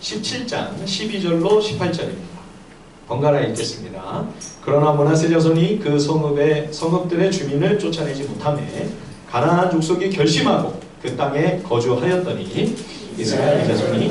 17장 12절로 18절입니다. 번갈아 읽겠습니다. 그러나 므낫세 자손이 그 성읍들의 주민을 쫓아내지 못하며 가나안 족속이 결심하고 그 땅에 거주하였더니 이스라엘 자손이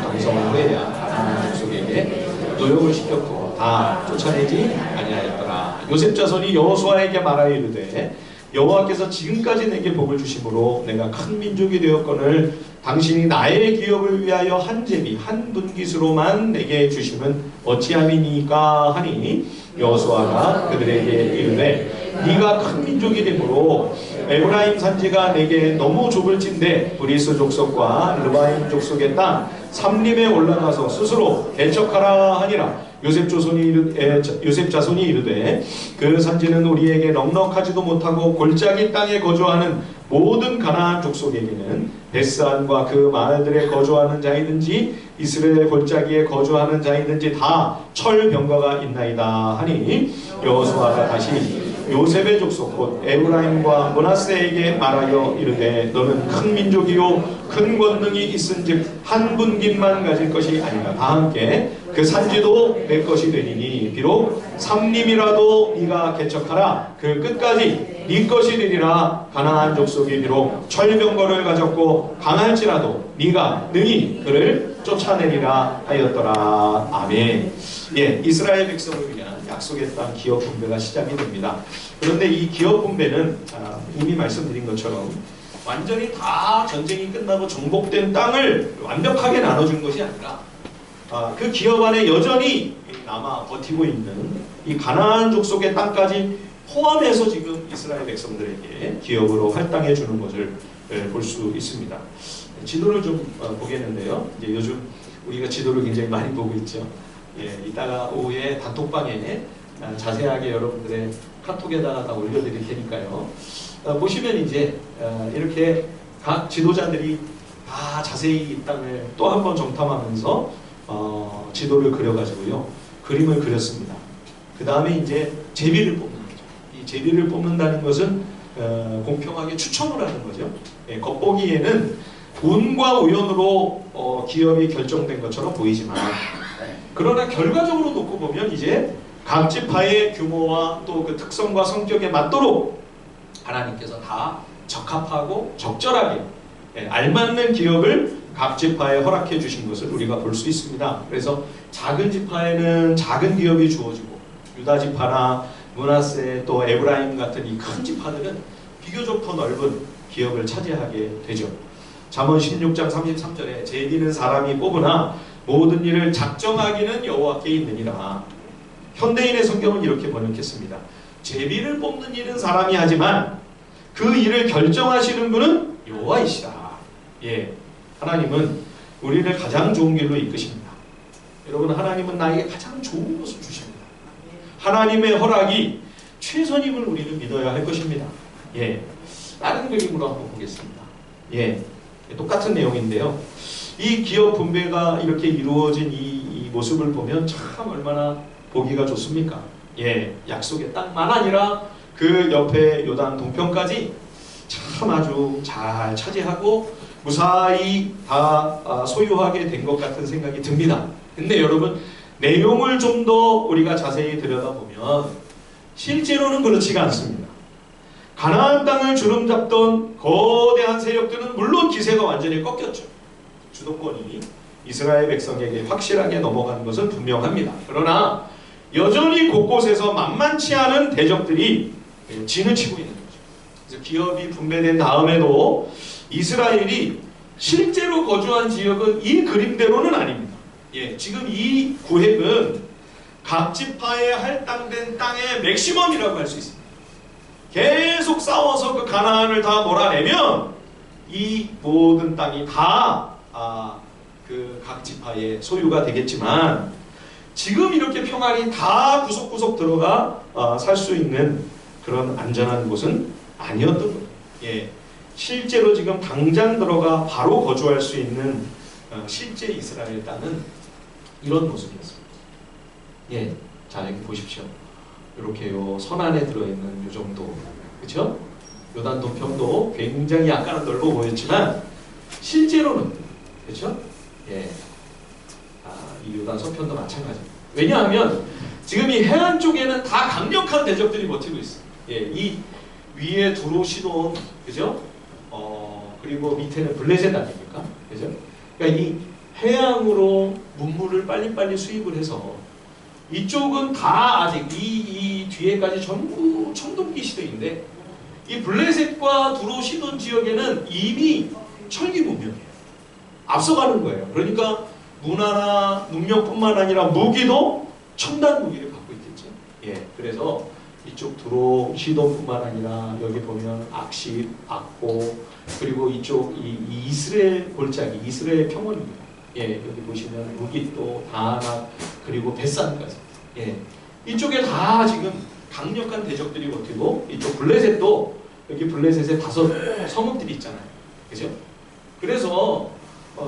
동성을 후에야 가나안 족속에게 노역을 시켰고 다 쫓아내지 아니하였더라. 요셉 자손이 여호수아에게 말하여 이르되 여호와께서 지금까지 내게 복을 주심으로 내가 큰 민족이 되었거늘 당신이 나의 기업을 위하여 한 제비 한 분깃으로만 내게 주심은 어찌함이니까 하니 여호수아가 그들에게 이르되 네가 큰 민족이 되므로 에브라임 산지가 내게 너무 좁을진데 브리스 족속과 르바임 족속의 땅 삼림에 올라가서 스스로 개척하라 하니라. 요셉 자손이 이르되 그 산지는 우리에게 넉넉하지도 못하고 골짜기 땅에 거주하는 모든 가나안 족속에게는 베스안과 그 마을들에 거주하는 자이든지 이스라엘 골짜기에 거주하는 자이든지 다 철병거가 있나이다 하니 여호수아가 다시 요셉의 족속 곧 에브라임과 므낫세에게 말하여 이르되 너는 큰 민족이요 큰 권능이 있은즉 한 분깃만 가질 것이 아니라 다 함께 그 산지도 내 것이 되리니 비록 삼림이라도 네가 개척하라 그 끝까지 네 것이 되리라. 가나안 족속이 비록 철병거를 가졌고 강할지라도 네가 능히 그를 쫓아내리라 하였더라. 아멘. 예, 이스라엘 백성을 위한 약속의 땅 기업 분배가 시작이 됩니다. 그런데 이 기업 분배는 이미 말씀드린 것처럼 완전히 다 전쟁이 끝나고 정복된 땅을 완벽하게 나눠준 것이 아니라 그 기업 안에 여전히 남아 버티고 있는 이 가나안 족속의 땅까지 포함해서 지금 이스라엘 백성들에게 기업으로 할당해 주는 것을 볼 수 있습니다. 지도를 좀 보겠는데요. 이제 요즘 우리가 지도를 굉장히 많이 보고 있죠. 예, 이따가 오후에 단톡방에 자세하게 여러분들의 카톡에다가 다 올려드릴 테니까요. 보시면 이제 이렇게 각 지도자들이 다 자세히 이 땅을 또 한 번 정탐하면서 지도를 그려가지고요 그림을 그렸습니다. 그 다음에 이제 제비를 뽑는 거죠. 이 제비를 뽑는다는 것은 공평하게 추첨을 하는 거죠. 예, 겉보기에는 운과 우연으로 기업이 결정된 것처럼 보이지만 그러나 결과적으로 놓고 보면 이제 각 지파의 규모와 또 그 특성과 성격에 맞도록 하나님께서 다 적합하고 적절하게 알맞는 기업을 각 지파에 허락해 주신 것을 우리가 볼 수 있습니다. 그래서 작은 지파에는 작은 기업이 주어지고 유다 지파나 므낫세 또 에브라임 같은 이 큰 지파들은 비교적 더 넓은 기업을 차지하게 되죠. 잠언 16장 33절에 제비는 사람이 뽑으나 모든 일을 작정하기는 여호와께 있느니라. 현대인의 성경은 이렇게 번역했습니다. 제비를 뽑는 일은 사람이 하지만 그 일을 결정하시는 분은 여호와이시다. 예, 하나님은 우리를 가장 좋은 길로 이끄십니다. 여러분, 하나님은 나에게 가장 좋은 것을 주십니다. 하나님의 허락이 최선임을 우리는 믿어야 할 것입니다. 예, 다른 그림으로 한번 보겠습니다. 예, 똑같은 내용인데요. 이 기업 분배가 이렇게 이루어진 이 모습을 보면 참 얼마나 보기가 좋습니까? 예, 약속의 땅만 아니라 그 옆에 요단 동편까지 참 아주 잘 차지하고 무사히 다 소유하게 된 것 같은 생각이 듭니다. 근데 여러분, 내용을 좀 더 우리가 자세히 들여다보면 실제로는 그렇지가 않습니다. 가나안 땅을 주름잡던 거대한 세력들은 물론 기세가 완전히 꺾였죠. 주도권이 이스라엘 백성에게 확실하게 넘어가는 것은 분명합니다. 그러나 여전히 곳곳에서 만만치 않은 대적들이 진을 치고 있는 거죠. 그래서 기업이 분배된 다음에도 이스라엘이 실제로 거주한 지역은 이 그림대로는 아닙니다. 예, 지금 이 구획은 각 지파에 할당된 땅의 맥시멈이라고 할 수 있습니다. 계속 싸워서 그 가나안을 다 몰아내면 이 모든 땅이 다 그 각 지파의 소유가 되겠지만 지금 이렇게 평안히 다 구석구석 들어가 살 수 있는 그런 안전한 곳은 아니었던 거예요. 예, 실제로 지금 당장 들어가 바로 거주할 수 있는 실제 이스라엘 땅은 이런 모습이었습니다. 예, 자 여기 보십시오. 이렇게요 선 안에 들어있는 이 정도, 그렇죠? 요단 동편도 굉장히 아까는 넓어 보였지만 실제로는 그렇죠? 예, 요단 서편도 마찬가지입니다. 왜냐하면 지금 이 해안 쪽에는 다 강력한 대적들이 버티고 있어요. 예, 이 위에 두로 시돈, 그죠? 그리고 밑에는 블레셋 아닙니까? 그죠? 그러니까 이 해양으로 문물을 빨리빨리 수입을 해서 이쪽은 다 아직 이 뒤에까지 전부 청동기 시대인데 이 블레셋과 두로 시돈 지역에는 이미 철기 문명이에요. 앞서가는 거예요. 그러니까 문화나 문명뿐만 아니라 무기도 첨단 무기를 갖고 있겠죠. 예, 그래서 이쪽 두로 시돈뿐만 아니라 여기 보면 악십, 악고 그리고 이쪽 이 이스라엘 골짜기, 이스라엘 평원입니다. 예, 여기 보시면 무기또, 다낙 그리고 벳산까지. 예, 이쪽에 다 지금 강력한 대적들이 버티고 이쪽 블레셋도 여기 블레셋에 5 성읍들이 있잖아요. 그죠? 그래서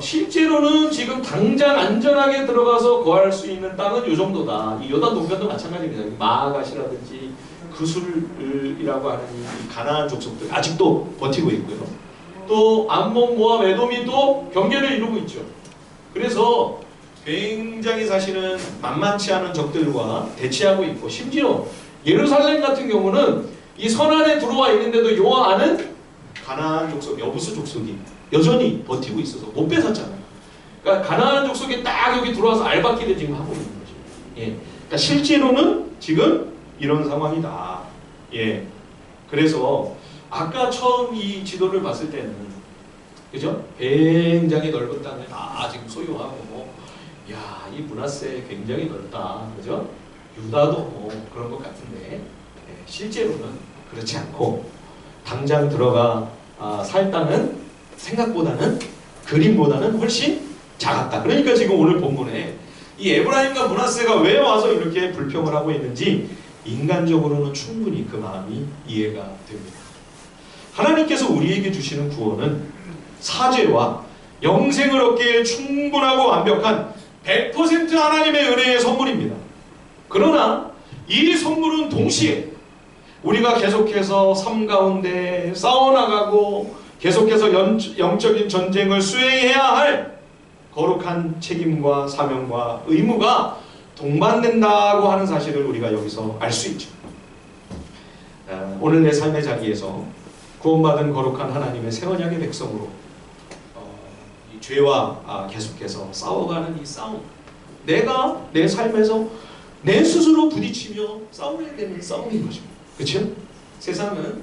실제로는 지금 당장 안전하게 들어가서 거할 수 있는 땅은 이 정도다. 이 요단 동편도 마찬가지입니다. 마아갓이라든지 그술이라고 하는 이 가나안 족속들 아직도 버티고 있고요. 또 암몬, 모압, 에돔이 또 경계를 이루고 있죠. 그래서 굉장히 사실은 만만치 않은 적들과 대치하고 있고 심지어 예루살렘 같은 경우는 이 선안에 들어와 있는데도 요 안은 가나안 족속, 여부수 족속이 여전히 버티고 있어서 못 뺏었잖아요. 그러니까 가나안 족속이 딱 여기 들어와서 알박기를 지금 하고 있는 거죠. 예, 그러니까 실제로는 지금 이런 상황이다. 예, 그래서 아까 처음 이 지도를 봤을 때는 그죠? 굉장히 넓은 땅을 다 지금 소유하고 야, 이 므낫세 굉장히 넓다. 그죠? 유다도 뭐 그런 것 같은데 예, 실제로는 그렇지 않고 당장 들어가 살 땅은 생각보다는 그림보다는 훨씬 작았다. 그러니까 지금 오늘 본문에 이 에브라임과 므낫세가 왜 와서 이렇게 불평을 하고 있는지 인간적으로는 충분히 그 마음이 이해가 됩니다. 하나님께서 우리에게 주시는 구원은 사죄와 영생을 얻기에 충분하고 완벽한 100% 하나님의 은혜의 선물입니다. 그러나 이 선물은 동시에 우리가 계속해서 삶 가운데 싸워나가고 계속해서 영적인 전쟁을 수행해야 할 거룩한 책임과 사명과 의무가 동반된다고 하는 사실을 우리가 여기서 알 수 있죠. 오늘 내 삶의 자리에서 구원받은 거룩한 하나님의 새 언약의 백성으로 이 죄와 계속해서 싸워가는 이 싸움, 내가 내 삶에서 내 스스로 부딪히며 싸워야 되는 싸움인 것입니다. 그렇죠? 세상은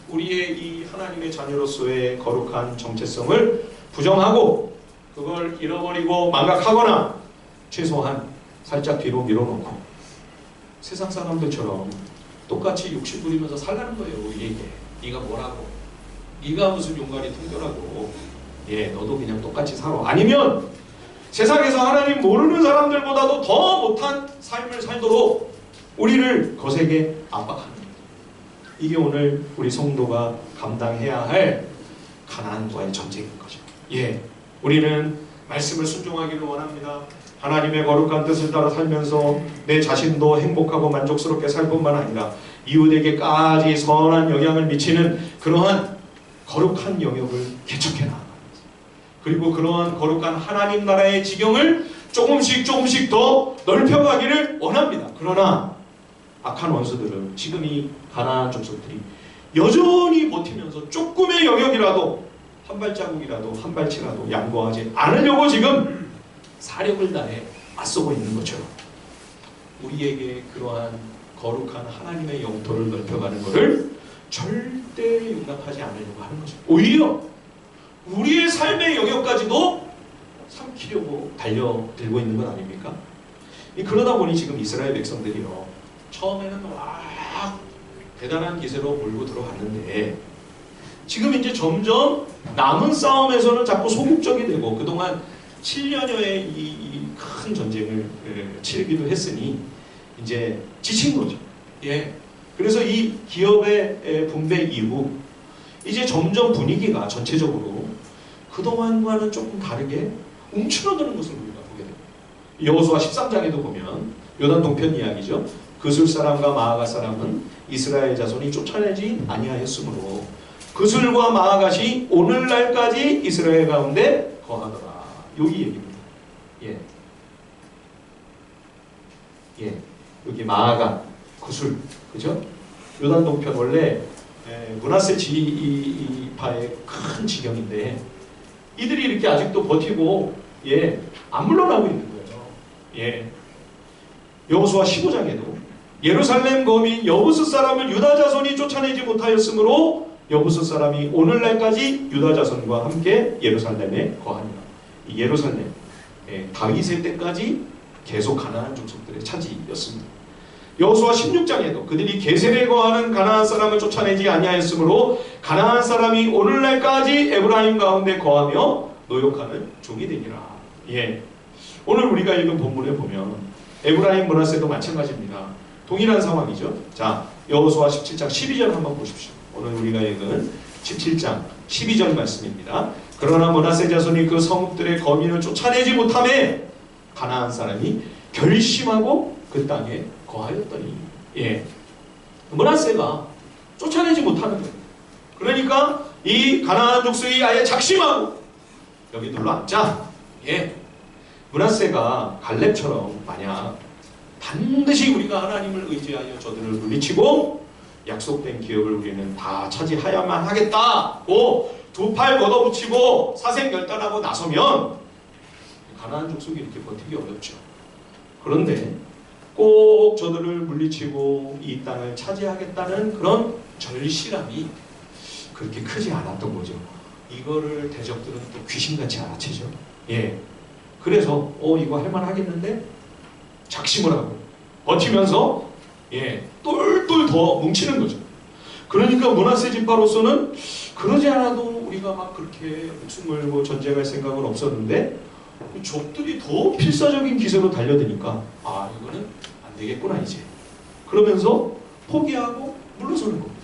우리의 이 하나님의 자녀로서의 거룩한 정체성을 부정하고 그걸 잃어버리고 망각하거나 최소한 살짝 뒤로 밀어놓고 세상 사람들처럼 똑같이 욕심 부리면서 살라는 거예요. 우리에게 네가 뭐라고, 네가 무슨 용가리 통결하고, 예, 너도 그냥 똑같이 살아. 아니면 세상에서 하나님 모르는 사람들보다도 더 못한 삶을 살도록 우리를 거세게 압박하는 거예요. 이게 오늘 우리 성도가 감당해야 할 가나안과의 전쟁인 거죠. 예, 우리는 말씀을 순종하기를 원합니다. 하나님의 거룩한 뜻을 따라 살면서 내 자신도 행복하고 만족스럽게 살 뿐만 아니라 이웃에게까지 선한 영향을 미치는 그러한 거룩한 영역을 개척해 나가는 거죠. 그리고 그러한 거룩한 하나님 나라의 지경을 조금씩 더 넓혀가기를 원합니다. 그러나 악한 원수들은 지금 이 가나안 족속들이 여전히 버티면서 조금의 영역이라도 한 발자국이라도 한 발치라도 양보하지 않으려고 지금 사력을 다해 맞서고 있는 것처럼 우리에게 그러한 거룩한 하나님의 영토를 넓혀가는 것을 절대 용납하지 않으려고 하는 거죠. 오히려 우리의 삶의 영역까지도 삼키려고 달려들고 있는 건 아닙니까? 그러다 보니 지금 이스라엘 백성들이요, 처음에는 막 대단한 기세로 몰고 들어갔는데 지금 이제 점점 남은 싸움에서는 자꾸 소극적이 되고 그동안 7년여의 이 큰 전쟁을 치르기도 했으니 이제 지친 거죠. 예. 그래서 이 기업의 분배 이후 이제 점점 분위기가 전체적으로 그동안과는 조금 다르게 움츠러드는 것을 우리가 보게 됩니다. 여호수아 13장에도 보면 요단 동편 이야기죠. 그술 사람과 마아갓 사람은 이스라엘 자손이 쫓아내지 아니하였으므로 그술과 마아갓이 오늘날까지 이스라엘 가운데 거하더라. 여기 얘기입니다. 예. 예, 여기 마아가 구술, 그죠? 요단 동편 원래 므낫세 지파의 큰 지경인데 이들이 이렇게 아직도 버티고 예, 안 물러나고 있는 거예요. 예, 여호수아 15장에도 예루살렘 거민 여부스 사람을 유다 자손이 쫓아내지 못하였으므로 여부스 사람이 오늘날까지 유다 자손과 함께 예루살렘에 거하니라. 이 예루살렘 다윗의 때까지 계속 가나안 족속들의 차지였습니다. 여호수아 16장에도 그들이 게셀에 거하는 가나안 사람을 쫓아내지 아니하였으므로 가나안 사람이 오늘날까지 에브라임 가운데 거하며 노역하는 종이 되니라. 예, 오늘 우리가 읽은 본문에 보면 에브라임 므낫세도 마찬가지입니다. 동일한 상황이죠. 자, 여호수아 17장 12절 한번 보십시오. 오늘 우리가 읽은 17장 12절 말씀입니다. 그러나 므낫세 자손이 그 성읍들의 거민을 쫓아내지 못하매 가나안 사람이 결심하고 그 땅에 거하였더니, 예, 므낫세가 쫓아내지 못하는 거예요. 그러니까 이 가나안 족속이 아예 작심하고 여기 눌러 앉자. 예, 므낫세가 갈렙처럼 만약 반드시 우리가 하나님을 의지하여 저들을 물리치고 약속된 기업을 우리는 다 차지하야만 하겠다고 두 팔 걷어붙이고 사생결단하고 나서면 가나안 족속이 이렇게 버티기 어렵죠. 그런데 꼭 저들을 물리치고 이 땅을 차지하겠다는 그런 절실함이 그렇게 크지 않았던 거죠. 이거를 대적들은 또 귀신같이 알아채죠. 예, 그래서 이거 할만하겠는데 작심을 하고 버티면서 예, 똘똘 더 뭉치는 거죠. 그러니까 므낫세 지파로서는 그러지 않아도 우리가 막 그렇게 목숨을 걸고 전쟁할 생각은 없었는데 적들이 더 필사적인 기세로 달려드니까 아, 이거는 안 되겠구나 이제. 그러면서 포기하고 물러서는 겁니다.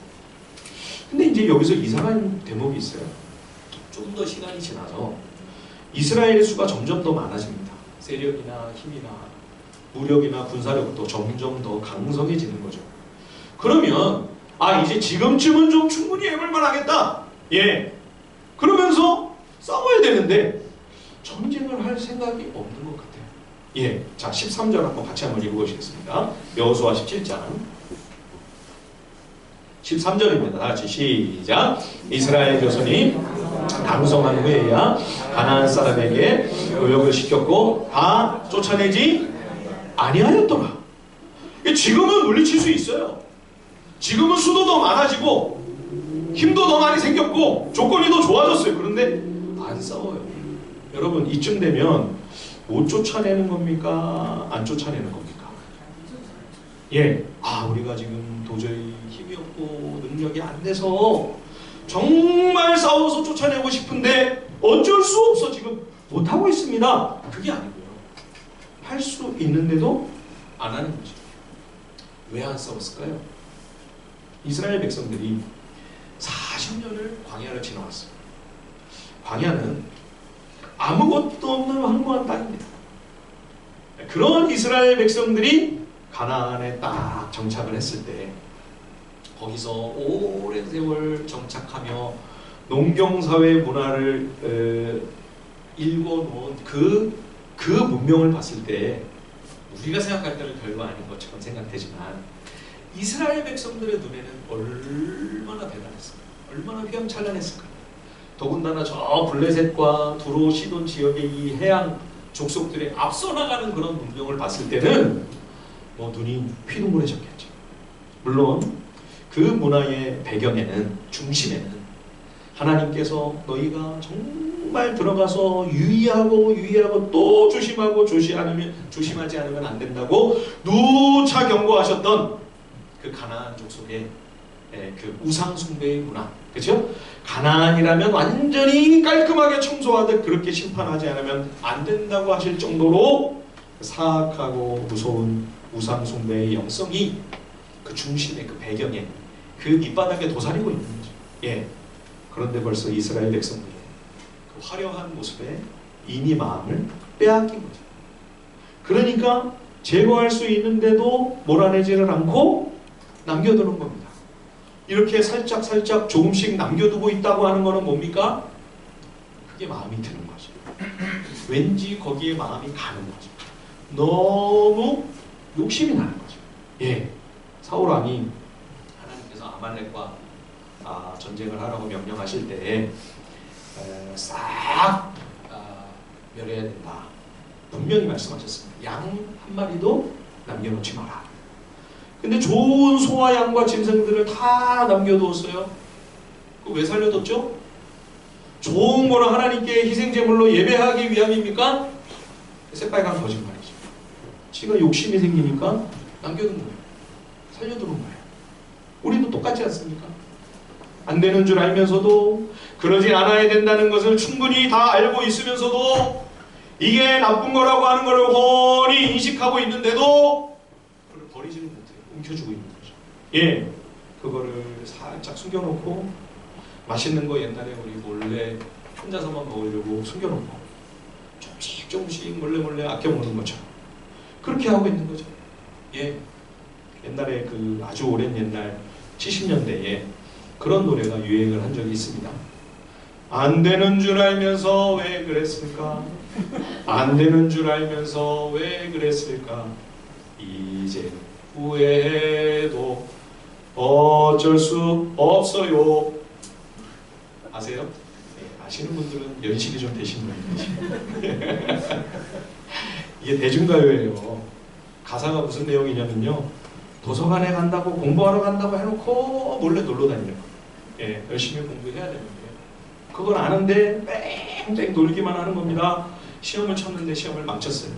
근데 이제 여기서 이상한 대목이 있어요. 좀 더 시간이 지나서 이스라엘의 수가 점점 더 많아집니다. 세력이나 힘이나 무력이나 군사력도 점점 더 강성해지는 거죠. 그러면 이제 지금쯤은 좀 충분히 해볼만 하겠다. 예, 그러면서 싸워야 되는데 전쟁을 할 생각이 없는 것 같아요. 예, 자 13절 한번 같이 한번 읽어보시겠습니다. 여호수아 17장 13절입니다. 다같이 시작. 이스라엘 자손이 강성한 후에야 가나안 사람에게 노역을 시켰고 다 쫓아내지 아니하였더라. 지금은 물리칠 수 있어요. 지금은 수도 더 많아지고 힘도 더 많이 생겼고 조건이 더 좋아졌어요. 그런데 안 싸워요. 여러분 이쯤 되면 못 쫓아내는 겁니까? 안 쫓아내는 겁니까? 예, 우리가 지금 도저히 힘이 없고 능력이 안 돼서 정말 싸워서 쫓아내고 싶은데 어쩔 수 없어 지금 못하고 있습니다. 그게 아니고요. 할 수 있는데도 안 하는 거죠. 왜 안 싸웠을까요? 이스라엘 백성들이 40년을 광야를 지나왔어요. 광야는 아무것도 없는 황무한 땅입니다. 그런 이스라엘 백성들이 가나안에 딱 정착을 했을 때 거기서 오랜 세월 정착하며 농경사회 문화를 일궈놓은 그 문명을 봤을 때 우리가 생각할 때는 별거 아닌 것처럼 생각되지만 이스라엘 백성들의 눈에는 얼마나 대단했을까, 얼마나 휘황찬란했을까. 더군다나 저 블레셋과 두로 시돈 지역의 이 해양 족속들의 앞서 나가는 그런 문명을 봤을 때는 눈이 휘둥그레졌겠죠. 물론 그 문화의 배경에는, 중심에는 하나님께서 너희가 정말 들어가서 유의하고 또 조심하지 않으면 안 된다고 누차 경고하셨던 그 가나안 족속의 그 우상 숭배의 문화, 그렇죠? 가나안이라면 완전히 깔끔하게 청소하듯 그렇게 심판하지 않으면 안 된다고 하실 정도로 사악하고 무서운 우상 숭배의 영성이 그 중심의 그 배경에 그 밑바닥에 도사리고 있는 거죠. 예. 그런데 벌써 이스라엘 백성들의 그 화려한 모습에 이미 마음을 빼앗긴 거죠. 그러니까 제거할 수 있는데도 몰아내지를 않고 남겨두는 겁니다. 이렇게 살짝 조금씩 남겨두고 있다고 하는 것은 뭡니까? 그게 마음이 드는 거죠. 왠지 거기에 마음이 가는 거죠. 너무 욕심이 나는 거죠. 예, 사울 왕이 하나님께서 아말렉과 전쟁을 하라고 명령하실 때 싹 멸해야 된다. 분명히 말씀하셨습니다. 양 한 마리도 남겨놓지 마라. 근데 좋은 소와 양과 짐승들을 다 남겨두었어요. 왜 살려뒀죠? 좋은 거를 하나님께 희생제물로 예배하기 위함입니까? 새빨간 거짓말이죠. 지가 욕심이 생기니까 남겨둔 거예요. 살려두는 거예요. 우리도 똑같지 않습니까? 안 되는 줄 알면서도, 그러지 않아야 된다는 것을 충분히 다 알고 있으면서도, 이게 나쁜 거라고 하는 것을 훤히 인식하고 있는데도 그걸 버리지는 못해요. 움켜쥐고 있는 거죠. 예, 그거를 살짝 숨겨놓고, 맛있는 거 옛날에 우리 몰래 혼자서만 먹으려고 숨겨놓고 조금씩 몰래 아껴 먹는 것처럼 그렇게 하고 있는 거죠. 예, 옛날에 그 아주 오랜 옛날 70년대에 그런 노래가 유행을 한 적이 있습니다. 안 되는 줄 알면서 왜 그랬을까? 안 되는 줄 알면서 왜 그랬을까? 이제 후회해도 어쩔 수 없어요. 아세요? 네, 아시는 분들은 연식이 좀 되신 분이에요. 이게 대중가요예요. 가사가 무슨 내용이냐면요, 도서관에 간다고 공부하러 간다고 해놓고 몰래 놀러 다니는 거예요. 예, 열심히 공부해야 되는데 그걸 아는데 뺑뺑 놀기만 하는 겁니다. 시험을 쳤는데 시험을 망쳤어요.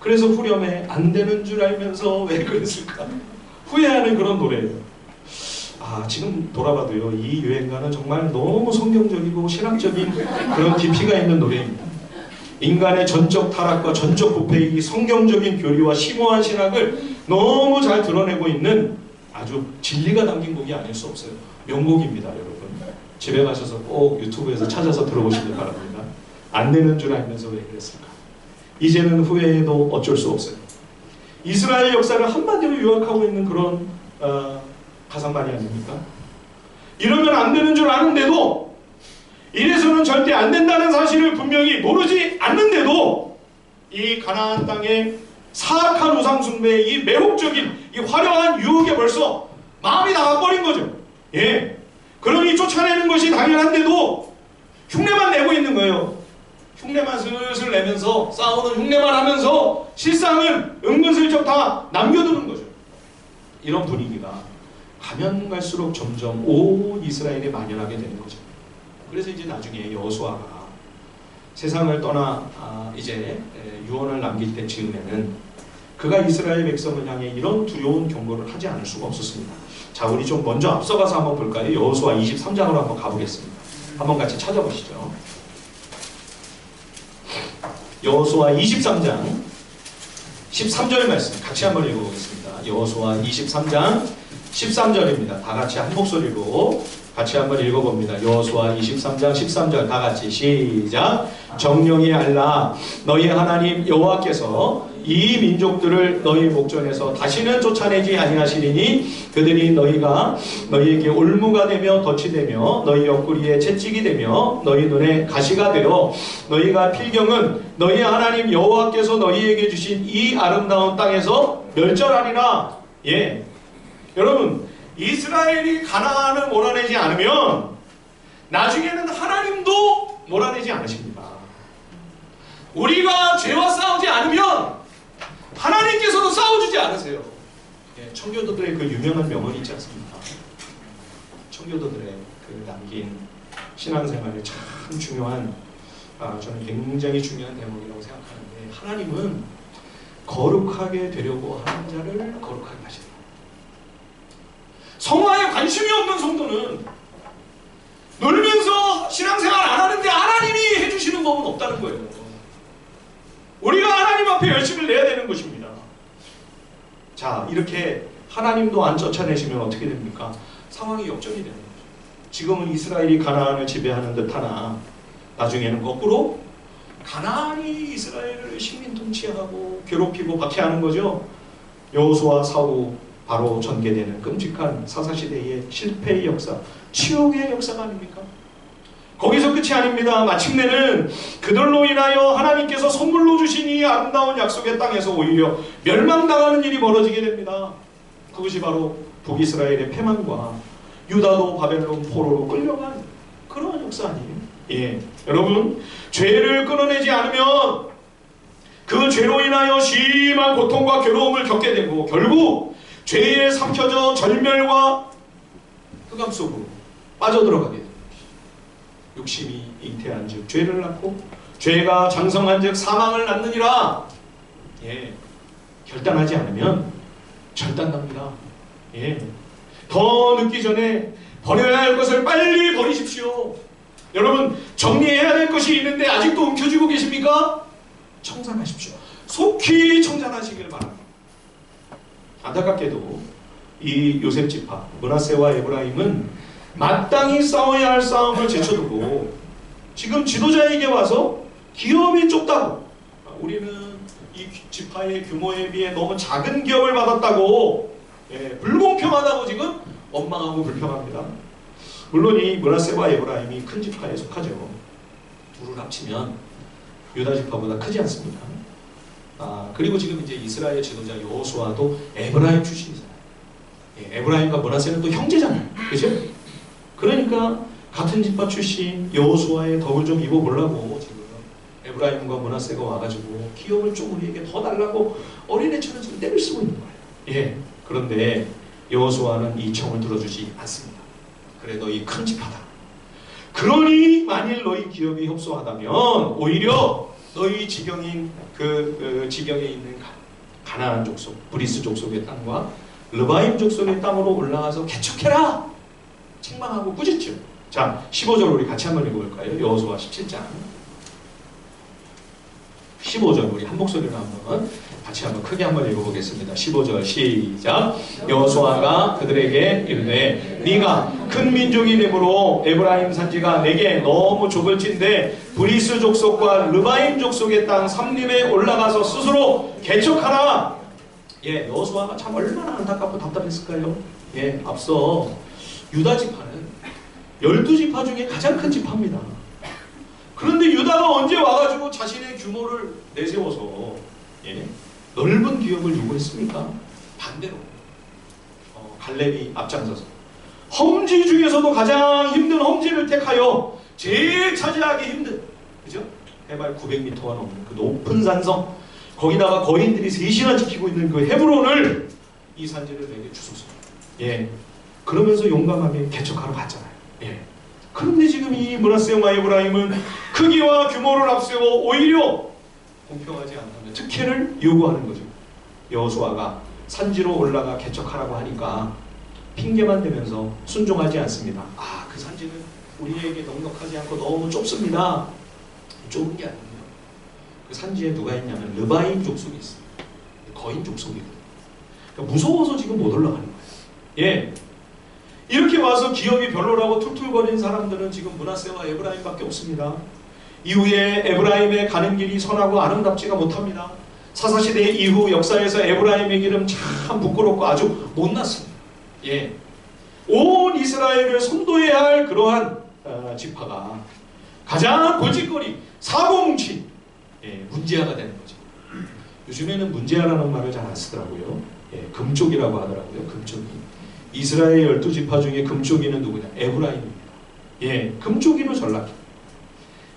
그래서 후렴에 안 되는 줄 알면서 왜 그랬을까? 후회하는 그런 노래예요. 지금 돌아봐도요, 이 유행가는 정말 너무 성경적이고 신학적인 그런 깊이가 있는 노래입니다. 인간의 전적 타락과 전적 부패의 이 성경적인 교리와 심오한 신학을 너무 잘 드러내고 있는 아주 진리가 담긴 곡이 아닐 수 없어요. 명곡입니다, 여러분. 집에 가셔서 꼭 유튜브에서 찾아서 들어보시길 바랍니다. 안 되는 줄 알면서 왜 그랬을까? 이제는 후회해도 어쩔 수 없어요. 이스라엘 역사를 한마디로 요약하고 있는 그런 가상말이 아닙니까? 이러면 안 되는 줄 아는데도, 이래서는 절대 안 된다는 사실을 분명히 모르지 않는데도, 이 가나안 땅의 사악한 우상숭배의 이 매혹적인 이 화려한 유혹에 벌써 마음이 나가버린 거죠. 예, 그러니 쫓아내는 것이 당연한데도 흉내만 내고 있는 거예요. 흉내만 슬슬 내면서, 싸우는 흉내만 하면서 실상은 은근슬쩍 다 남겨두는 거죠. 이런 분위기가 가면 갈수록 점점 온 이스라엘에 만연하게 되는 거죠. 그래서 이제 나중에 여호수아가 세상을 떠나 이제 유언을 남길 때 즈음에는 그가 이스라엘 백성을 향해 이런 두려운 경고를 하지 않을 수가 없었습니다. 자, 우리 좀 먼저 앞서가서 한번 볼까요? 여호수아 23장으로 한번 가보겠습니다. 한번 같이 찾아보시죠. 여호수아 23장 13절 말씀 같이 한번 읽어보겠습니다. 여호수아 23장 13절입니다. 다 같이 한 목소리로 같이 한번 읽어봅니다. 여호수아 23장 13절 다 같이 시작. 정령이 알라 너희 하나님 여호와께서 이 민족들을 너희 목전에서 다시는 쫓아내지 아니하시리니 그들이 너희에게 올무가 되며 덫이 되며 너희 옆구리에 채찍이 되며 너희 눈에 가시가 되어 너희가 필경은 너희 하나님 여호와께서 너희에게 주신 이 아름다운 땅에서 멸절하리라. 예, 여러분, 이스라엘이 가나안을 몰아내지 않으면 나중에는 하나님도 몰아내지 않으십니다. 우리가 죄와 싸우지 않으면 하나님께서도 싸워주지 않으세요. 예, 청교도들의 그 유명한 명언이 있지 않습니까? 청교도들의 그 남긴 신앙생활에 참 중요한, 저는 굉장히 중요한 대목이라고 생각하는데, 하나님은 거룩하게 되려고 하는 자를 거룩하게 하신다. 성화에 관심이 없는 성도는 놀면서 신앙생활 안 하는데 하나님이 해주시는 법은 없다는 거예요. 우리가 하나님 앞에 열심을 내야 되는 것입니다. 자, 이렇게 하나님도 안 쫓아내시면 어떻게 됩니까? 상황이 역전이 되는 거죠. 지금은 이스라엘이 가나안을 지배하는 듯하나 나중에는 거꾸로 가나안이 이스라엘을 식민 통치하고 괴롭히고 박해하는 거죠. 여호수아 사후 바로 전개되는 끔찍한 사사시대의 실패의 역사, 치욕의 역사가 아닙니까? 거기서 끝이 아닙니다. 마침내는 그들로 인하여 하나님께서 선물로 주신 이 아름다운 약속의 땅에서 오히려 멸망당하는 일이 벌어지게 됩니다. 그것이 바로 북이스라엘의 패망과 유다도 바벨론 포로로 끌려간 그러한 역사 아니에요? 예, 여러분, 죄를 끊어내지 않으면 그 죄로 인하여 심한 고통과 괴로움을 겪게 되고 결국 죄에 삼켜져 절멸과 흑암 속으로 빠져들어가게 됩니다. 욕심이 잉태한 즉 죄를 낳고 죄가 장성한 즉 사망을 낳느니라. 예, 결단하지 않으면 절단납니다. 예, 더 늦기 전에 버려야 할 것을 빨리 버리십시오. 여러분, 정리해야 될 것이 있는데 아직도 움켜쥐고 계십니까? 청산하십시오. 속히 청산하시길 바랍니다. 안타깝게도 이 요셉 지파 므낫세와 에브라임은 마땅히 싸워야 할 싸움을 제쳐두고 지금 지도자에게 와서 기업이 좁다고, 우리는 이 지파의 규모에 비해 너무 작은 기업을 받았다고, 예, 불공평하다고 지금 원망하고 불평합니다. 물론 이 므낫세와 에브라임이 큰 지파에 속하죠. 둘을 합치면 유다 지파보다 크지 않습니다. 그리고 지금 이제 이스라엘 지도자 여호수아도 에브라임 출신이잖아요. 예, 에브라임과 므낫세는 또 형제잖아요. 그죠? 그러니까 같은 지파 출신 여호수아의 덕을 좀 입어보려고 지금 에브라임과 므낫세가 와가지고 기업을 좀 우리에게 더 달라고 어린애처럼 지금 떼를 쓰고 있는 거예요. 예, 그런데 여호수아는 이 청을 들어주지 않습니다. 그래, 너희 큰 지파다. 그러니 만일 너희 기업이 협소하다면 오히려 너희 지경인 지경에 있는 가나안 족속, 브리스 족속의 땅과 르바임 족속의 땅으로 올라가서 개척해라. 책망하고 꾸짖죠. 자, 15절 우리 같이 한번 읽어볼까요? 여호수아 17장 15절 우리 한 목소리로 한번 같이 한번 크게 한번 읽어보겠습니다. 15절 시작. 여호수아가 그들에게 이르되 네가 큰 민족이 되므로 에브라임 산지가 내게 너무 좁을진데 브리스 족속과 르바임 족속의 땅 삼림에 올라가서 스스로 개척하라. 예, 여호수아가 참 얼마나 안타깝고 답답했을까요? 예, 앞서 유다 지파는 12지파 중에 가장 큰 지파입니다. 그런데 유다가 언제 와가지고 자신의 규모를 내세워서, 예, 넓은 기업을 요구했습니까? 반대로 갈렙이 앞장서서 험지 중에서도 가장 힘든 험지를 택하여 제일 차지하기 힘든, 그죠? 해발 900m가 넘는 그 높은 산성, 거기다가 거인들이 셋이나 지키고 있는 그 헤브론을, 이 산지를 내게 주소서. 예, 그러면서 용감하게 개척하러 갔잖아요. 예. 그런데 지금 이 므낫세와 에브라임은 크기와 규모를 앞세워 오히려 공평하지 않다면 특혜를 요구하는 거죠. 여호수아가 산지로 올라가 개척하라고 하니까 핑계만 대면서 순종하지 않습니다. 그 산지는 우리에게 넉넉하지 않고 너무 좁습니다. 좁은 게 아니에요. 그 산지에 누가 있냐면 르바임 족속이 있어요. 거인 족속이거든요. 그러니까 무서워서 지금 못 올라가는 거예요. 예. 이렇게 와서 기업이 별로라고 툴툴거리는 사람들은 지금 므낫세와 에브라임밖에 없습니다. 이후에 에브라임의 가는 길이 선하고 아름답지가 못합니다. 사사시대 이후 역사에서 에브라임의 길은 참 부끄럽고 아주 못났습니다. 예, 온 이스라엘을 선도해야 할 그러한 지파가 가장 골칫거리, 사고뭉치, 예, 문제아가 되는 거죠. 요즘에는 문제아라는 말을 잘 안 쓰더라고요. 예, 금쪽이라고 하더라고요. 금쪽이. 이스라엘 12지파 중에 금쪽이는 누구냐? 에브라임입니다. 예, 금쪽이로 전락해.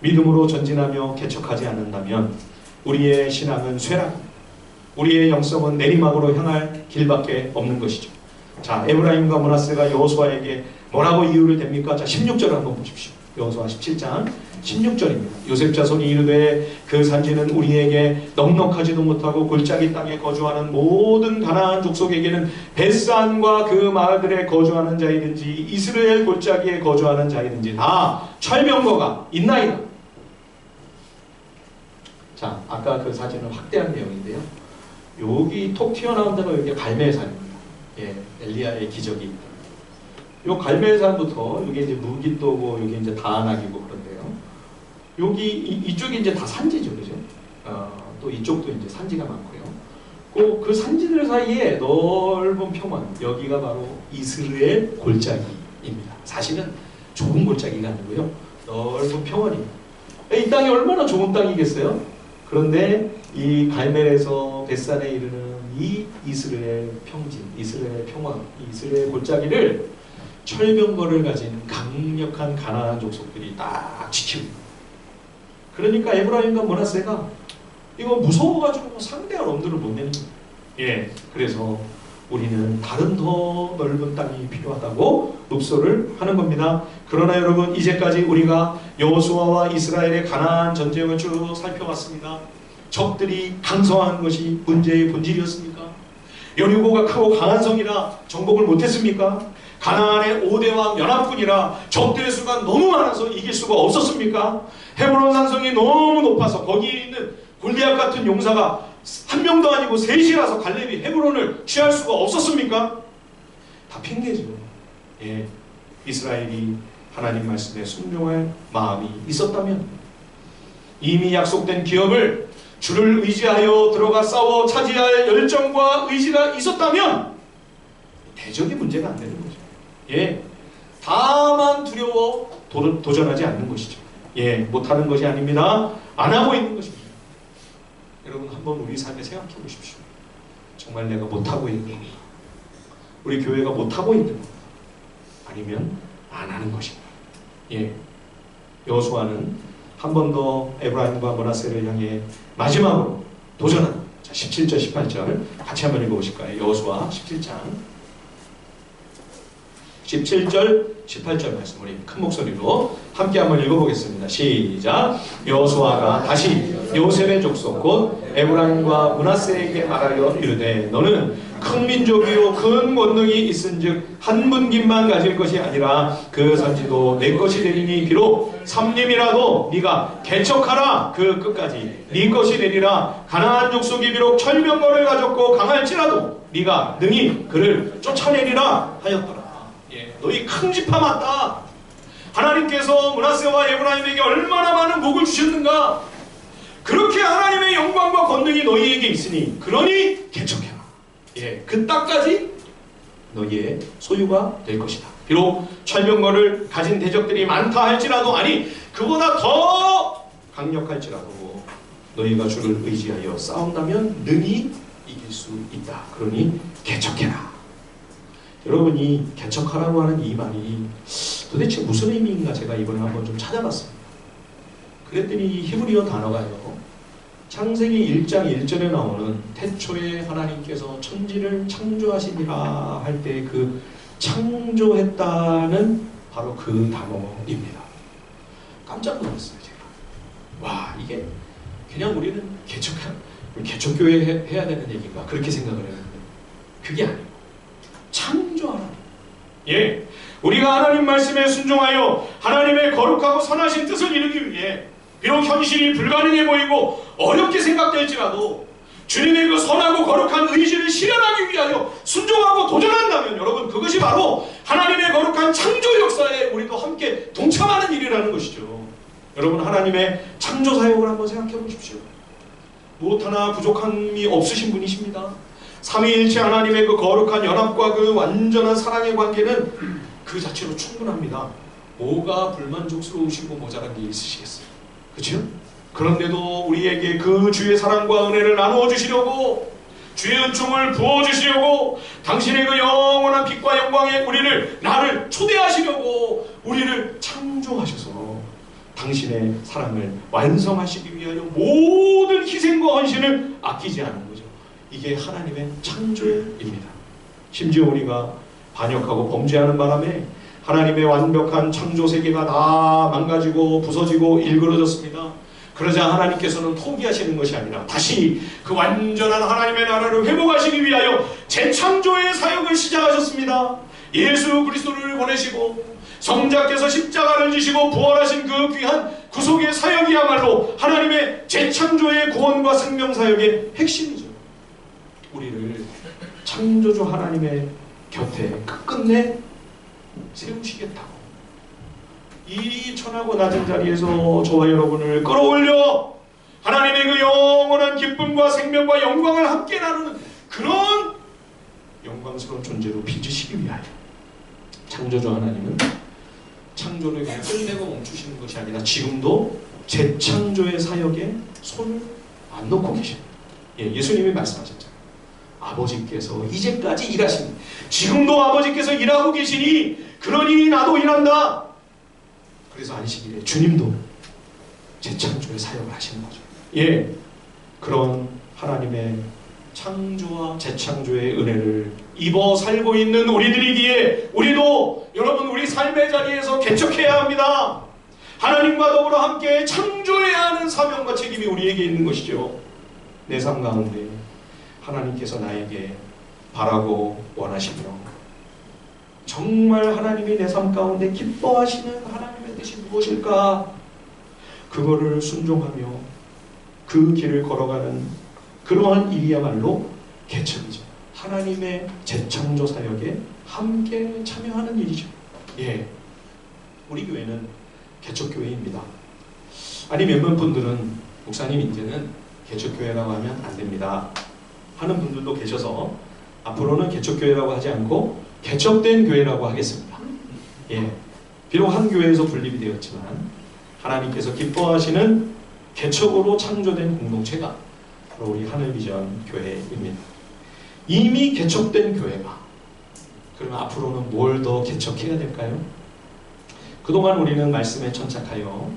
믿음으로 전진하며 개척하지 않는다면 우리의 신앙은 쇠락입니다. 우리의 영성은 내리막으로 향할 길밖에 없는 것이죠. 자, 에브라임과 므낫세가 여호수아에게 뭐라고 이유를 댑니까? 자, 16절을 한번 보십시오. 여호수아 17장 16절입니다. 요셉 자손이 이르되 그 산지는 우리에게 넉넉하지도 못하고 골짜기 땅에 거주하는 모든 가나안 족속에게는 벳산과 그 마을들에 거주하는 자이든지 이스라엘 골짜기에 거주하는 자이든지 다 철병거가 있나이다. 자, 아까 그 사진은 확대한 내용인데요. 여기 톡 튀어나온 데가 여기 갈멜산입니다. 예, 엘리야의 기적이 있다. 요 갈멜산부터 여기 이제 무기또고 여기 이제 다안악이고 그런데요. 여기 이쪽이 이제 다 산지죠, 그죠? 또 이쪽도 이제 산지가 많고요. 그 산지들 사이에 넓은 평원, 여기가 바로 이스라엘 골짜기입니다. 사실은 좁은 골짜기가 아니고요, 넓은 평원입니다. 이 땅이 얼마나 좋은 땅이겠어요? 그런데 이 갈멜에서 벳산에 이르는 이 이스라엘 평진, 이스라엘 평화, 이스라엘 골짜기를 철병거를 가진 강력한 가나안 족속들이 딱 지키고 있는 거예요. 그러니까 에브라임과 므낫세가 이거 무서워가지고 상대할 엄두를 못 내는 거예요. 예, 그래서 우리는 다른 더 넓은 땅이 필요하다고 묵소를 하는 겁니다. 그러나 여러분, 이제까지 우리가 여호수아와 이스라엘의 가나안 전쟁을 쭉 살펴봤습니다. 적들이 강성한 것이 문제의 본질이었습니까? 여리고가 크고 강한 성이라 정복을 못했습니까? 가나안의 5대 왕 연합군이라 적들의 수가 너무 많아서 이길 수가 없었습니까? 헤브론 산성이 너무 높아서 거기에 있는 골리앗 같은 용사가 한 명도 아니고 셋이라서 갈렙이 헤브론을 취할 수가 없었습니까? 다 핑계죠. 예, 이스라엘이 하나님 말씀에 순종할 마음이 있었다면, 이미 약속된 기업을 주를 의지하여 들어가 싸워 차지할 열정과 의지가 있었다면 대적이 문제가 안 되는 거죠. 예, 다만 두려워 도전하지 않는 것이죠. 예, 못하는 것이 아닙니다. 안 하고 있는 것입니다. 여러분, 한번 우리 삶에 생각해 보십시오. 정말 내가 못하고 있는 건가? 우리 교회가 못하고 있는 건가? 아니면 안 하는 것인가? 예, 여호수아는 한 번 더 에브라임과 므낫세를 향해 마지막으로 도전하는, 자, 17절 18절 같이 한번 읽어보실까요? 여호수아 17장 17절 18절 말씀 우리 큰 목소리로 함께 한번 읽어보겠습니다. 시작. 여호수아가 다시 요셉의 족속 곧 에브라임과 므낫세에게 말하여 이르되 너는 큰 민족이요 큰 권능이 있은즉 한 분깃만 가질 것이 아니라 그 산지도 내 것이 되리니 비록 삼림이라도 네가 개척하라 그 끝까지 네 것이 되리라. 가나안 족속이 비록 철병거를 가졌고 강할지라도 네가 능히 그를 쫓아내리라 하였더라. 예, 너희 큰 지파 맞다. 하나님께서 므낫세와 에브라임에게 얼마나 많은 복을 주셨는가. 그렇게 하나님의 영광과 권능이 너희에게 있으니 그러니 개척해라. 예, 그 땅까지 너희의 소유가 될 것이다. 비록 철병거를 가진 대적들이 많다 할지라도, 아니 그보다 더 강력할지라도 너희가 주를 의지하여 싸운다면 능히 이길 수 있다. 그러니 개척해라. 여러분이 개척하라고 하는 이 말이 도대체 무슨 의미인가 제가 이번에 한번 좀 찾아봤습니다. 그랬더니 히브리어 단어가요, 창세기 1장 1절에 나오는 태초에 하나님께서 천지를 창조하시니라 할 때 그 창조했다는 바로 그 단어입니다. 깜짝 놀랐어요 제가. 와, 이게 그냥 우리는 개척교회 해야 되는 얘기인가 그렇게 생각을 했는데 그게 아니고 창조하라. 예, 우리가 하나님 말씀에 순종하여 하나님의 거룩하고 선하신 뜻을 이루기 위해 비록 현실이 불가능해 보이고 어렵게 생각될지라도 주님의 그 선하고 거룩한 의지를 실현하기 위하여 순종하고 도전한다면 여러분, 그것이 바로 하나님의 거룩한 창조 역사에 우리도 함께 동참하는 일이라는 것이죠. 여러분, 하나님의 창조 사역을 한번 생각해 보십시오. 무엇 하나 부족함이 없으신 분이십니다. 삼위일체 하나님의 그 거룩한 연합과 그 완전한 사랑의 관계는 그 자체로 충분합니다. 뭐가 불만족스러우시고 모자란 게 있으시겠어요? 그렇죠? 그런데도 우리에게 그 주의 사랑과 은혜를 나누어 주시려고, 주의 은총을 부어 주시려고, 당신의 그 영원한 빛과 영광에 나를 초대하시려고 우리를 창조하셔서 당신의 사랑을 완성하시기 위하여 모든 희생과 헌신을 아끼지 않은 거죠. 이게 하나님의 창조입니다. 심지어 우리가 반역하고 범죄하는 바람에 하나님의 완벽한 창조 세계가 다 망가지고 부서지고 일그러졌습니다. 그러자 하나님께서는 포기하시는 것이 아니라 다시 그 완전한 하나님의 나라를 회복하시기 위하여 재창조의 사역을 시작하셨습니다. 예수 그리스도를 보내시고 성자께서 십자가를 지시고 부활하신 그 귀한 구속의 사역이야말로 하나님의 재창조의 구원과 생명 사역의 핵심이죠. 우리를 창조주 하나님의 곁에 끝끝내 세우시겠다고, 이 천하고 낮은 자리에서 저와 여러분을 끌어올려 하나님의 그 영원한 기쁨과 생명과 영광을 함께 나누는 그런 영광스러운 존재로 빚으시기 위하여 창조주 하나님은 창조를 그냥 끝내고 멈추시는 것이 아니라 지금도 재창조의 사역에 손을 안 놓고 계십니다. 예, 예수님이 말씀하셨잖아요. 아버지께서 이제까지 일하시니 지금도 아버지께서 일하고 계시니 그러니 나도 일한다. 그래서 안식일에 주님도 재창조의 사역을 하시는 거죠. 예, 그런 하나님의 창조와 재창조의 은혜를 입어 살고 있는 우리들이기에 우리도 여러분 우리 삶의 자리에서 개척해야 합니다. 하나님과 더불어 함께 창조해야 하는 사명과 책임이 우리에게 있는 것이죠. 내 삶 가운데 하나님께서 나에게 바라고 원하시며 정말 하나님이 내 삶 가운데 기뻐하시는 하나님의 뜻이 무엇일까? 그거를 순종하며 그 길을 걸어가는 그러한 일이야말로 개척이죠. 하나님의 재창조 사역에 함께 참여하는 일이죠. 예, 우리 교회는 개척교회입니다. 아니 몇몇 분들은 목사님 이제는 개척교회라고 하면 안 됩니다 하는 분들도 계셔서 앞으로는 개척교회라고 하지 않고 개척된 교회라고 하겠습니다. 예, 비록 한 교회에서 분립이 되었지만 하나님께서 기뻐하시는 개척으로 창조된 공동체가 바로 우리 하늘비전 교회입니다. 이미 개척된 교회가 그러면 앞으로는 뭘 더 개척해야 될까요? 그동안 우리는 말씀에 천착하여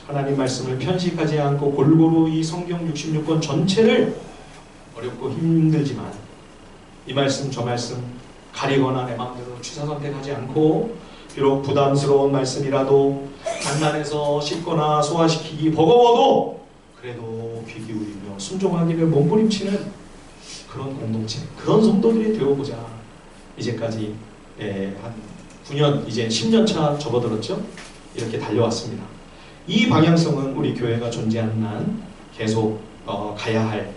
하나님 말씀을 편식하지 않고 골고루 이 성경 66권 전체를 어렵고 힘들지만 이 말씀 저 말씀 가리거나 내 마음대로 취사선택하지 않고 비록 부담스러운 말씀이라도 간단해서 씹거나 소화시키기 버거워도 그래도 귀 기울이며 순종하기를 몸부림치는 그런 공동체, 그런 성도들이 되어보자. 이제까지 한 9년, 이제 10년 차 접어들었죠? 이렇게 달려왔습니다. 이 방향성은 우리 교회가 존재하는 한 계속 가야 할,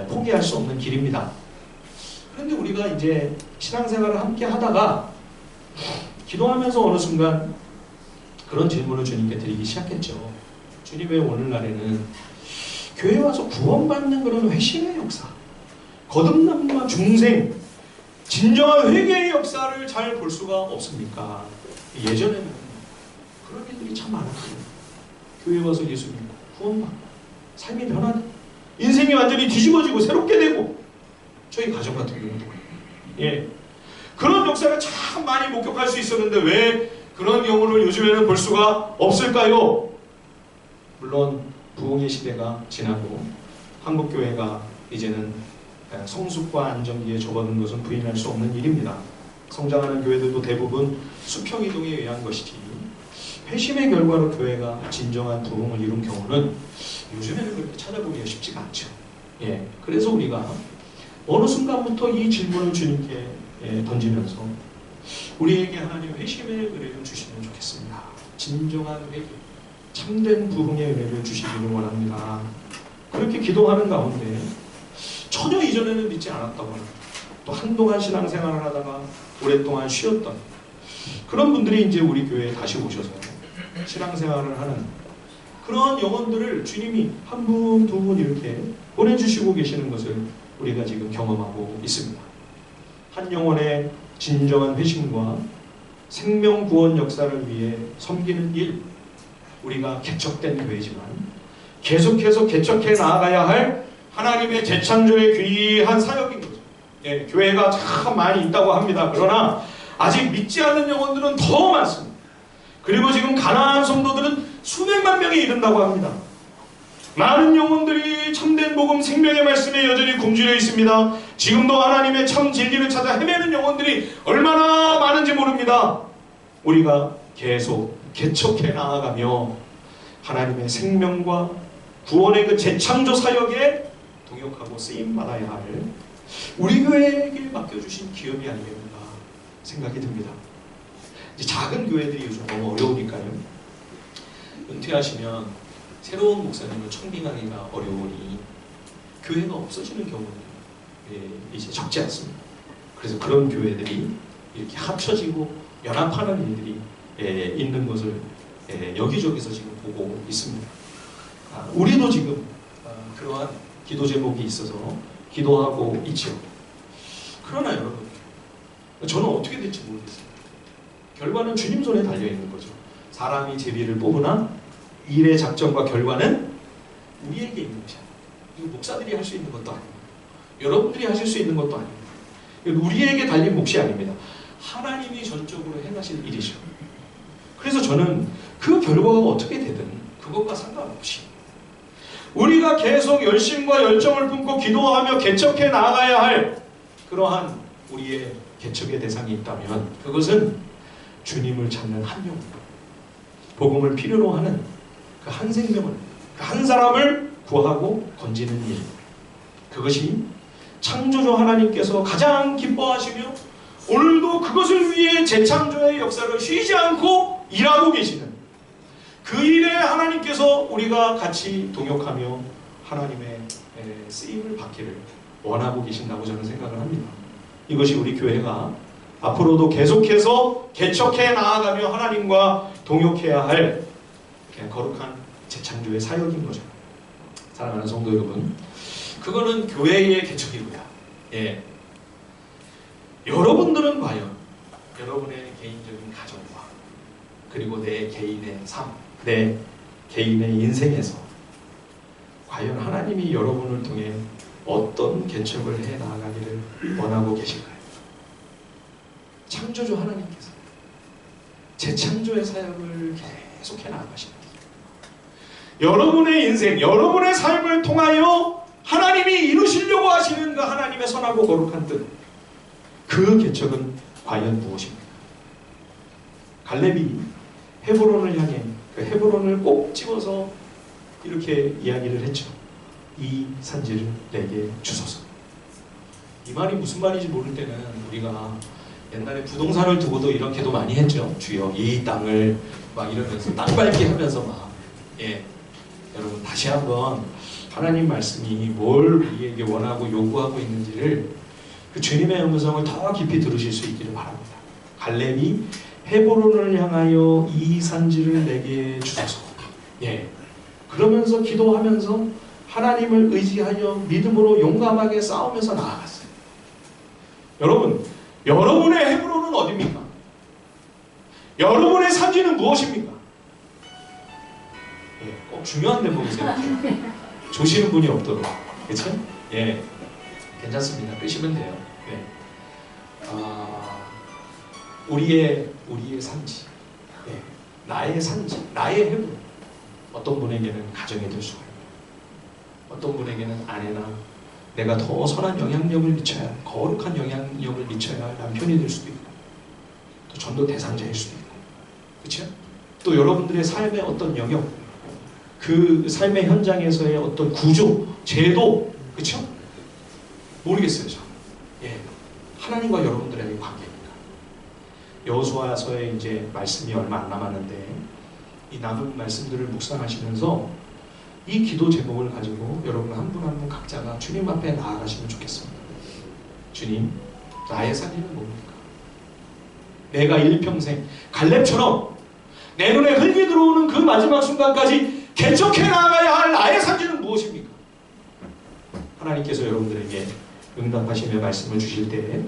포기할 수 없는 길입니다. 그런데 우리가 이제 신앙생활을 함께 하다가 기도하면서 어느 순간 그런 질문을 주님께 드리기 시작했죠. 주님, 왜 오늘날에는 교회 와서 구원받는 그런 회심의 역사, 거듭남과 중생, 진정한 회개의 역사를 잘 볼 수가 없습니까? 예전에는 그런 일들이 참 많았거든요. 교회 와서 예수 믿고 구원받고 삶이 변하다, 인생이 완전히 뒤집어지고 새롭게 되고, 저희 가정 같은 경우도 예, 그런 역사를 참 많이 목격할 수 있었는데 왜 그런 경우를 요즘에는 볼 수가 없을까요? 물론 부흥의 시대가 지나고 한국교회가 이제는 성숙과 안정기에 접어든 것은 부인할 수 없는 일입니다. 성장하는 교회들도 대부분 수평이동에 의한 것이지 회심의 결과로 교회가 진정한 부흥을 이룬 경우는 요즘에는 그렇게 찾아보기가 쉽지가 않죠. 예, 그래서 우리가 어느 순간부터 이 질문을 주님께 던지면서 우리에게 하나님 회심의 은혜를 주시면 좋겠습니다. 진정한 회개, 참된 부흥의 은혜를 주시기를 원합니다. 그렇게 기도하는 가운데 전혀 이전에는 믿지 않았다거나 또 한동안 신앙생활을 하다가 오랫동안 쉬었던 그런 분들이 이제 우리 교회에 다시 오셔서 신앙생활을 하는 그런 영혼들을 주님이 한 분, 두 분 이렇게 보내주시고 계시는 것을 우리가 지금 경험하고 있습니다. 한 영혼의 진정한 회심과 생명 구원 역사를 위해 섬기는 일, 우리가 개척된 교회지만 계속해서 개척해 나아가야 할 하나님의 재창조의 귀한 사역인 거죠. 예, 교회가 참 많이 있다고 합니다. 그러나 아직 믿지 않는 영혼들은 더 많습니다. 그리고 지금 가난한 성도들은 수백만 명에 이른다고 합니다. 많은 영혼들이 참된 복음 생명의 말씀에 여전히 굶주려 있습니다. 지금도 하나님의 참 진리를 찾아 헤매는 영혼들이 얼마나 많은지 모릅니다. 우리가 계속 개척해 나아가며 하나님의 생명과 구원의 그 재창조 사역에 동역하고 쓰임받아야 할 우리 교회에게 맡겨주신 기업이 아니겠는가 생각이 듭니다. 이제 작은 교회들이 요즘 너무 어려우니까요. 은퇴하시면 새로운 목사님을 청빙하기가 어려우니 교회가 없어지는 경우는 이제 적지 않습니다. 그래서 그런 교회들이 이렇게 합쳐지고 연합하는 일들이 있는 것을 여기저기서 지금 보고 있습니다. 우리도 지금 그러한 기도 제목이 있어서 기도하고 있죠. 그러나 여러분, 저는 어떻게 될지 모르겠어요. 결과는 주님 손에 달려있는 거죠. 사람이 제비를 뽑으나 일의 작전과 결과는 우리에게 있는 것이야. 이거 목사들이 할 수 있는 것도 아니고 여러분들이 하실 수 있는 것도 아닙니다. 우리에게 달린 몫이 아닙니다. 하나님이 전적으로 행하실 일이죠. 그래서 저는 그 결과가 어떻게 되든 그것과 상관없이 우리가 계속 열심과 열정을 품고 기도하며 개척해 나가야 할 그러한 우리의 개척의 대상이 있다면 그것은 주님을 찾는 한 명, 복음을 필요로 하는 그 한 생명을, 그 한 사람을 구하고 건지는 일, 그것이 창조주 하나님께서 가장 기뻐하시며 오늘도 그것을 위해 재창조의 역사를 쉬지 않고 일하고 계시는 그 일에 하나님께서 우리가 같이 동역하며 하나님의 쓰임을 받기를 원하고 계신다고 저는 생각을 합니다. 이것이 우리 교회가 앞으로도 계속해서 개척해 나아가며 하나님과 동역해야 할 거룩한 재창조의 사역인 거죠. 사랑하는 성도 여러분, 그거는 교회의 개척이고요. 예. 여러분들은 과연 여러분의 개인적인 가정과 그리고 내 개인의 삶, 내 개인의 인생에서 과연 하나님이 여러분을 통해 어떤 개척을 해 나가기를 원하고 계실까요? 창조주 하나님께서 재창조의 사역을 계속해 나가십니다. 여러분의 인생, 여러분의 삶을 통하여 하나님이 이루시려고 하시는 그 하나님의 선하고 거룩한 뜻, 그 개척은 과연 무엇입니까? 갈렙이 헤브론을 향해 그 헤브론을 꼭 집어서 이렇게 이야기를 했죠. 이 산지를 내게 주소서. 이 말이 무슨 말인지 모를 때는 우리가 옛날에 부동산을 두고도 이렇게도 많이 했죠. 주여 이 땅을 막 이러면서 땅 밟기 하면서 막 여러분 다시 한번 하나님 말씀이 뭘 우리에게 원하고 요구하고 있는지를 그 주님의 음성을 더 깊이 들으실 수 있기를 바랍니다. 갈렙이 헤브론을 향하여 이 산지를 내게 주소서. 그러면서 기도하면서 하나님을 의지하여 믿음으로 용감하게 싸우면서 나아갔어요. 여러분, 여러분의 헤브론은 어디입니까? 여러분의 산지는 무엇입니까? 꼭 중요한 대목이세요. 조시는 분이 없도록. 그렇죠? 괜찮습니다. 끄시면 돼요. 우리의 산지, 나의 산지, 나의 헤브론. 어떤 분에게는 가정이 될 수가 있고, 어떤 분에게는 아내나 내가 더 선한 영향력을 미쳐야 할, 거룩한 영향력을 미쳐야 할 남편이 될 수도 있고, 또 전도 대상자일 수도 있고, 그렇죠? 또 여러분들의 삶의 어떤 영역, 그 삶의 현장에서의 어떤 구조, 제도, 그렇죠? 모르겠어요, 저. 하나님과 여러분들의 관계입니다. 여호수아서에 이제 말씀이 얼마 안 남았는데 이 남은 말씀들을 묵상하시면서 이 기도 제목을 가지고 여러분 한 분 한 분 각자가 주님 앞에 나아가시면 좋겠습니다. 주님, 나의 산지는 뭡니까? 내가 일평생 갈렙처럼 내 눈에 흙이 들어오는 그 마지막 순간까지 개척해 나가야 할 나의 산지는 무엇입니까? 하나님께서 여러분들에게 응답하시며 말씀을 주실 때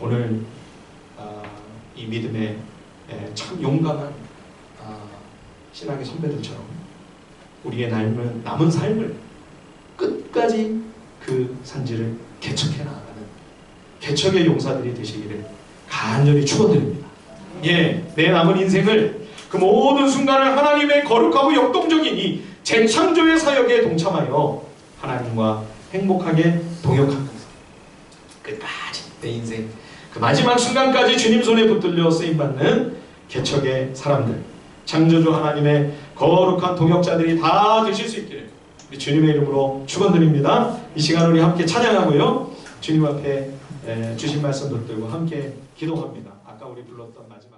오늘 이 믿음의 참 용감한 신앙의 선배들처럼 우리의 남은 삶을 끝까지 그 산지를 개척해 나가는 개척의 용사들이 되시기를 간절히 축원드립니다. 내 남은 인생을 그 모든 순간을 하나님의 거룩하고 역동적인 이 재창조의 사역에 동참하여 하나님과 행복하게 동역하면서 끝까지 내 인생 그 마지막 순간까지 주님 손에 붙들려 쓰임받는 개척의 사람들, 창조주 하나님의 거룩한 동역자들이 다 되실 수 있기를 우리 주님의 이름으로 축원드립니다. 이 시간 우리 함께 찬양하고요, 주님 앞에 주신 말씀 붙들고 함께 기도합니다. 아까 우리 불렀던 마지막